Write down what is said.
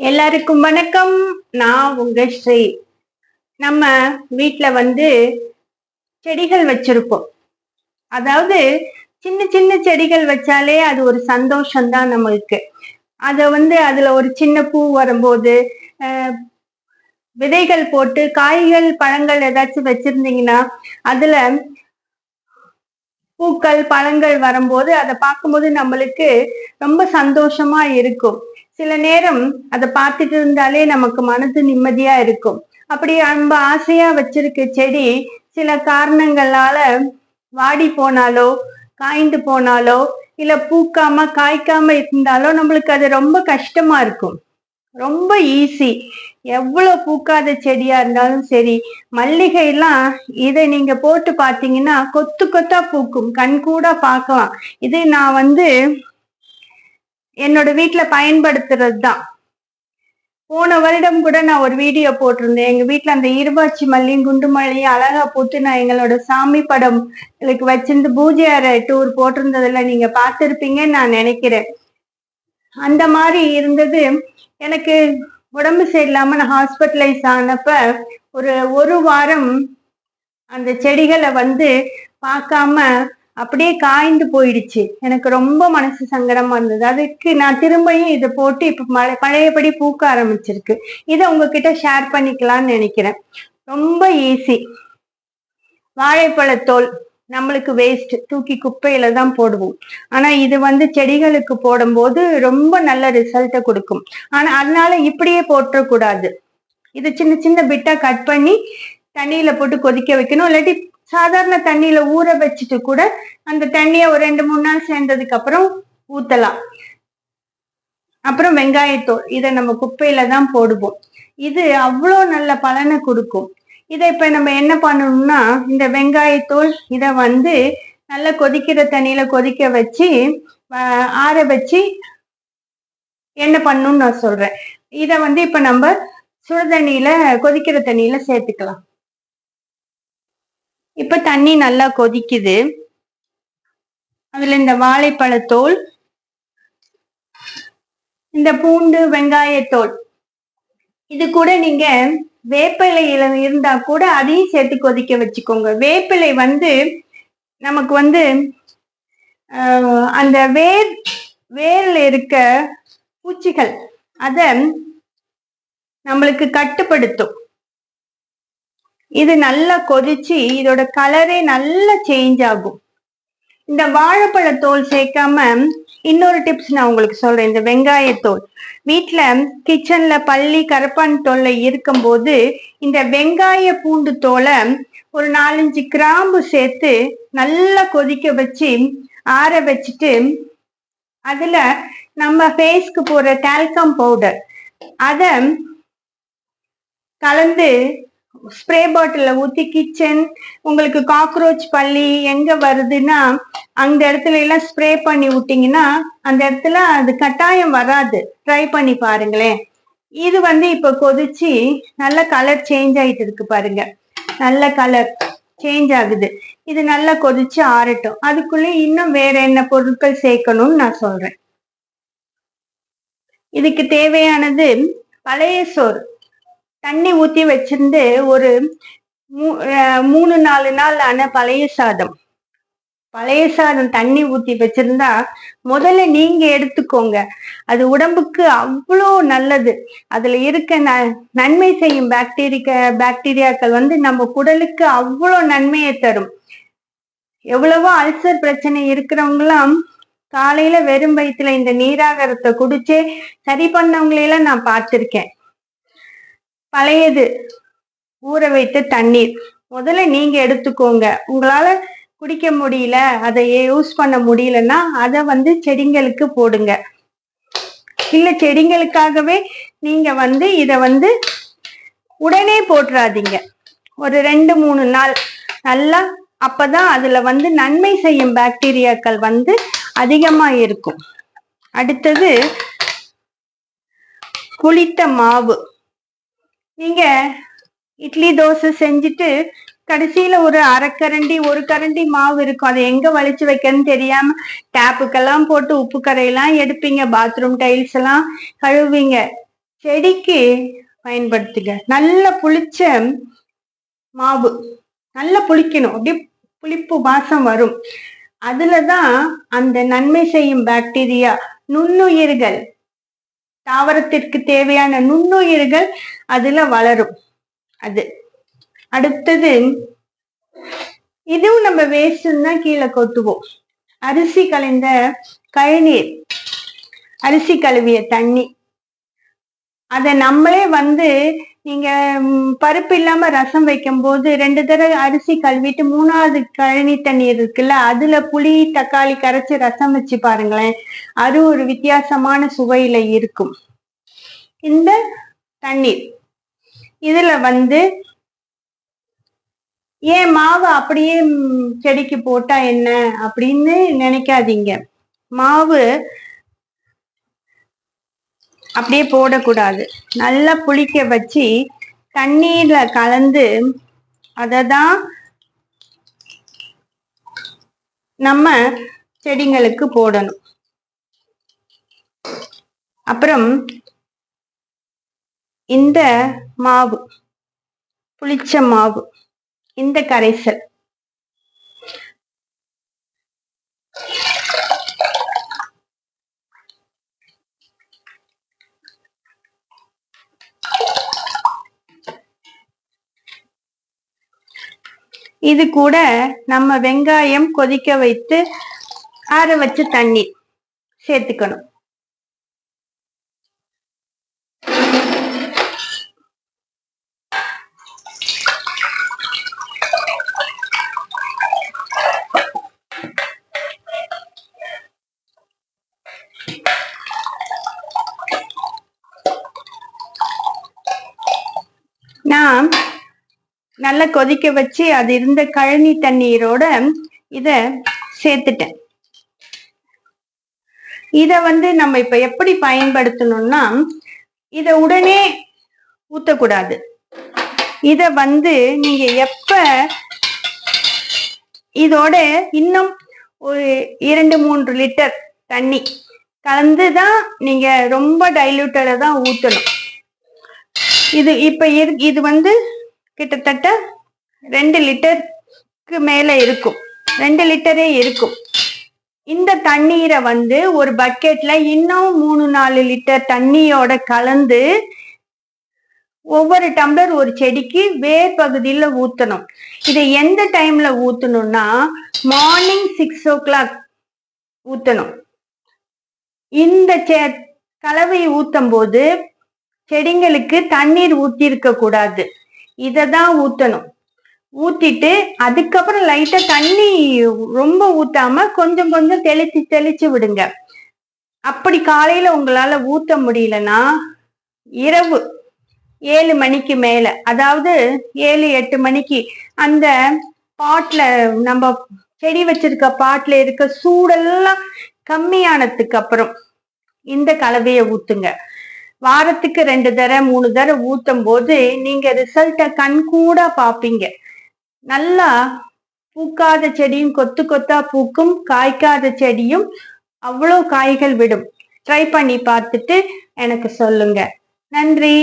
எல்லாருக்கும் வணக்கம். நான் உங்க ஸ்ரீ. நம்ம வீட்டுல செடிகள் வச்சிருப்போம். அதாவது சின்ன சின்ன செடிகள் வச்சாலே அது ஒரு சந்தோஷம்தான் நம்மளுக்கு. அதுல ஒரு சின்ன பூ வரும்போது விதைகள் போட்டு காய்கள் பழங்கள் ஏதாச்சும் வச்சிருந்தீங்கன்னா அதுல பூக்கள் பழங்கள் வரும்போது அதை பார்க்கும்போது நம்மளுக்கு ரொம்ப சந்தோஷமா இருக்கும். சில நேரம் அதை பார்த்துட்டு இருந்தாலே நமக்கு மனது நிம்மதியா இருக்கும். அப்படி ரொம்ப ஆசையா வச்சிருக்க செடி சில காரணங்களால வாடி போனாலோ காய்ந்து போனாலோ இல்ல பூக்காம காய்க்காம இருந்தாலோ நம்மளுக்கு அது ரொம்ப கஷ்டமா இருக்கும். ரொம்ப ஈஸி. எவ்வளவு பூக்காத செடியா இருந்தாலும் சரி, மல்லிகை எல்லாம் இதை நீங்க போட்டு பாத்தீங்கன்னா கொத்து கொத்தா பூக்கும், கண் கூட பார்க்கலாம். இது நான் என்னோட வீட்டுல பயன்படுத்துறது தான். போன வருடம் கூட நான் ஒரு வீடியோ போட்டிருந்தேன். எங்க வீட்டுல அந்த இருபாச்சி மல்லியும் குண்டு மல்லியும் அழகா பூத்து நான் எங்களோட சாமி படம் வச்சிருந்து பூஜை அறை டூர் போட்டிருந்ததுல நீங்க பார்த்திருப்பீங்கன்னு நான் நினைக்கிறேன். அந்த மாதிரி இருந்தது. எனக்கு உடம்பு சரியில்லாம நான் ஹாஸ்பிட்டலைஸ் ஆனப்ப ஒரு வாரம் அந்த செடிகளை பார்க்காம அப்படியே காய்ந்து போயிடுச்சு. எனக்கு ரொம்ப மனசு சங்கடமா இருந்தது. அதுக்கு நான் திரும்பியும் இதை போட்டு இப்ப பழையபடி பூக்க ஆரம்பிச்சிருக்கு. இதை உங்ககிட்ட ஷேர் பண்ணிக்கலாம்னு நினைக்கிறேன். ரொம்ப ஈஸி. வாழைப்பழத்தோல் நம்மளுக்கு வேஸ்ட், தூக்கி குப்பையில தான் போடுவோம். ஆனா இது செடிகளுக்கு போடும்போது ரொம்ப நல்ல ரிசல்ட்டை கொடுக்கும். ஆனா அதனால இப்படியே போட்டக்கூடாது. இது சின்ன சின்ன பிட்டா கட் பண்ணி தண்ணியில போட்டு கொதிக்க வைக்கணும். இல்லாட்டி சாதாரண தண்ணியில ஊற வச்சுட்டு கூட அந்த தண்ணிய ஒரு 2-3 நாள் சேர்ந்ததுக்கு அப்புறம் ஊத்தலாம். அப்புறம் வெங்காயத்தோல், இதை நம்ம குப்பையில தான் போடுவோம். இது அவ்வளோ நல்ல பலனை கொடுக்கும். இதை இப்ப நம்ம என்ன பண்ணணும்னா, இந்த வெங்காயத்தோல் இதை நல்லா கொதிக்கிற தண்ணியில கொதிக்க வச்சு ஆற வச்சு என்ன பண்ணணும்னு நான் சொல்றேன். இதை இப்ப நம்ம சுடுதண்ணியில கொதிக்கிற தண்ணியில சேர்த்துக்கலாம். இப்ப தண்ணி நல்லா கொதிக்குது. அதுல இந்த வாழைப்பழத்தோல், இந்த பூண்டு வெங்காயத்தோல், இது கூட நீங்க வேப்பிலையில இருந்தா கூட அதையும் சேர்த்து கொதிக்க வச்சுக்கோங்க. வேப்பிலை நமக்கு அந்த வேர்ல இருக்க பூச்சிகள் அத நம்மளுக்கு கட்டுப்படுத்தும். இது நல்லா கொதிச்சு இதோட கலரே நல்லா சேஞ்ச் ஆகும். இந்த வாழைப்பழத்தோல் சேர்க்காம இன்னொரு டிப்ஸ் நான் உங்களுக்கு சொல்றேன். இந்த வெங்காயத்தோல் வீட்டுல கிச்சன்ல பள்ளி கரப்பான் தோல்ல இருக்கும் போது இந்த வெங்காய பூண்டு தோலை ஒரு 4-5 கிராம்பு சேர்த்து நல்லா கொதிக்க வச்சு ஆற வச்சுட்டு அதுல நம்ம ஃபேஸ்க்கு போற டால்கம் பவுடர் அத கலந்து ஸ்ப்ரே பாட்டில ஊத்தி கிச்சன் உங்களுக்கு காக்ரோச் பள்ளி எங்க வருதுன்னா அந்த இடத்துல எல்லாம் ஸ்ப்ரே பண்ணி விட்டீங்கன்னா அந்த இடத்துல அது கட்டாயம் வராது. ட்ரை பண்ணி பாருங்களேன். இது இப்ப கொதிச்சு நல்ல கலர் சேஞ்ச் ஆயிட்டு இருக்கு பாருங்க. நல்ல கலர் சேஞ்ச் ஆகுது. இது நல்லா கொதிச்சு ஆறட்டும். அதுக்குள்ள இன்னும் வேற என்ன பொருட்கள் சேர்க்கணும்னு நான் சொல்றேன். இதுக்கு தேவையானது பழைய சோறு தண்ணி ஊத்தி வச்சிருந்து ஒரு 3-4 நாள் ஆன பழைய சாதம் தண்ணி ஊத்தி வச்சிருந்தா முதல்ல நீங்க எடுத்துக்கோங்க. அது உடம்புக்கு அவ்வளோ நல்லது. அதுல இருக்க நன்மை செய்யும் பாக்டீரியாக்கள் நம்ம குடலுக்கு அவ்வளோ நன்மையை தரும். எவ்வளவோ அல்சர் பிரச்சனை இருக்கிறவங்களாம் காலையில வெறும் வயிற்றுல இந்த நீராகாரத்தை குடிச்சே சரி பண்ணவங்களையெல்லாம் நான் பார்த்திருக்கேன். பழையது ஊற வைத்த தண்ணீர் முதல்ல நீங்க எடுத்துக்கோங்க. உங்களால குடிக்க முடியல, அதை யூஸ் பண்ண முடியலன்னா அதை செடிங்களுக்கு போடுங்க. இல்ல செடிங்களுக்காகவே நீங்க இத உடனே போட்டுறாதீங்க. ஒரு 2-3 நாள் நல்லா, அப்பதான் அதுல நன்மை செய்யும் பாக்டீரியாக்கள் அதிகமா இருக்கும். அடுத்தது புளித்த மாவு. நீங்க இட்லி தோசை செஞ்சுட்டு கடைசியில ஒரு அரைக்கரண்டி 1 கரண்டி மாவு இருக்கும். அதை எங்க வலிச்சு வைக்கணும்னு தெரியாம டேப்புக்கெல்லாம் போட்டு உப்பு கரையெல்லாம் எடுப்பீங்க, பாத்ரூம் டைல்ஸ் எல்லாம் கழுவீங்க. செடிக்கு பயன்படுத்துங்க. நல்ல புளிச்ச மாவு, நல்லா புளிக்கணும், அப்படியே புளிப்பு வாசம் வரும். அதுலதான் அந்த நன்மை செய்யும் பாக்டீரியா, நுண்ணுயிர்கள், தாவரத்திற்கு தேவையான நுண்ணுயிர்கள் அதுல வளரும். அது அடுத்தது, இதுவும் நம்ம வேஸ்ட் தான் கீழே கொட்டுவோம். அரிசி கலைந்த கழிநீர், அரிசி கழுவிய தண்ணி, அத நம்மளே நீங்க பருப்பு இல்லாம ரசம் வைக்கும் போது 2 தடவை அரிசி கழுவிட்டு 3வது கழனி தண்ணீர் இருக்குல்ல, அதுல புளி தக்காளி கரைச்சி ரசம் வச்சு பாருங்களேன், அது ஒரு வித்தியாசமான சுவையில இருக்கும். இந்த தண்ணீர் இதுல ஏன் மாவு அப்படியே செடிக்கு போட்டா என்ன அப்படின்னு நினைக்காதீங்க. மாவு அப்படியே போடக்கூடாது. நல்லா புளிக்க வச்சு தண்ணீர்ல கலந்து அததான் நம்ம செடிங்களுக்கு போடணும். அப்புறம் இந்த மாவு, புளிச்ச மாவு, இந்த கரைசல் இது கூட நம்ம வெங்காயம் கொதிக்க வைத்து ஆற வச்ச தண்ணி சேர்த்துக்கணும். நான் நல்லா கொதிக்க வச்சு அது இருந்த கழனி தண்ணீரோட இத சேர்த்துட்டேன். இத நம்ம இப்ப எப்படி பயன்படுத்தணும்னா, இத உடனே ஊத்தக்கூடாது. இத நீங்க எப்ப இதோட இன்னும் ஒரு 2-3 லிட்டர் தண்ணி கலந்துதான் நீங்க ரொம்ப டைலூட்டட தான் ஊத்தணும். இது இப்ப இது கிட்டத்தட்ட 2 லிட்டருக்கு மேல இருக்கும், 2 லிட்டரே இருக்கும். இந்த தண்ணீரை ஒரு பக்கெட்ல இன்னும் 3-4 லிட்டர் தண்ணியோட கலந்து ஒவ்வொரு டம்ளர் ஒரு செடிக்கு வேர் பகுதியில ஊத்தணும். இதை எந்த டைம்ல ஊத்தணும்னா, மார்னிங் 6 o'clock ஊத்தணும். இந்த கலவையை ஊத்தும் போது செடிங்களுக்கு தண்ணீர் ஊத்தி இருக்க கூடாது, இததான் ஊத்தணும். ஊத்திட்டு அதுக்கப்புறம் லைட்டா தண்ணி ரொம்ப ஊத்தாம கொஞ்சம் கொஞ்சம் தெளிச்சு தெளிச்சு விடுங்க. அப்படி காலையில உங்களால ஊத்த முடியலன்னா இரவு 7 மணிக்கு மேல, அதாவது 7-8 மணிக்கு அந்த பாட்ல, நம்ம செடி வச்சிருக்க பாட்ல இருக்க சூடெல்லாம் கம்மியானதுக்கு அப்புறம் இந்த கலவையை ஊத்துங்க. வாரத்துக்கு 2 தடவை 3 தடவை ஊத்தும் போது நீங்க ரிசல்ட்ட கண்கூட பாப்பீங்க. நல்லா பூக்காத செடியும் கொத்து கொத்தா பூக்கும், காய்க்காத செடியும் அவ்வளோ காய்கள் விடும். ட்ரை பண்ணி பார்த்துட்டு எனக்கு சொல்லுங்க. நன்றி.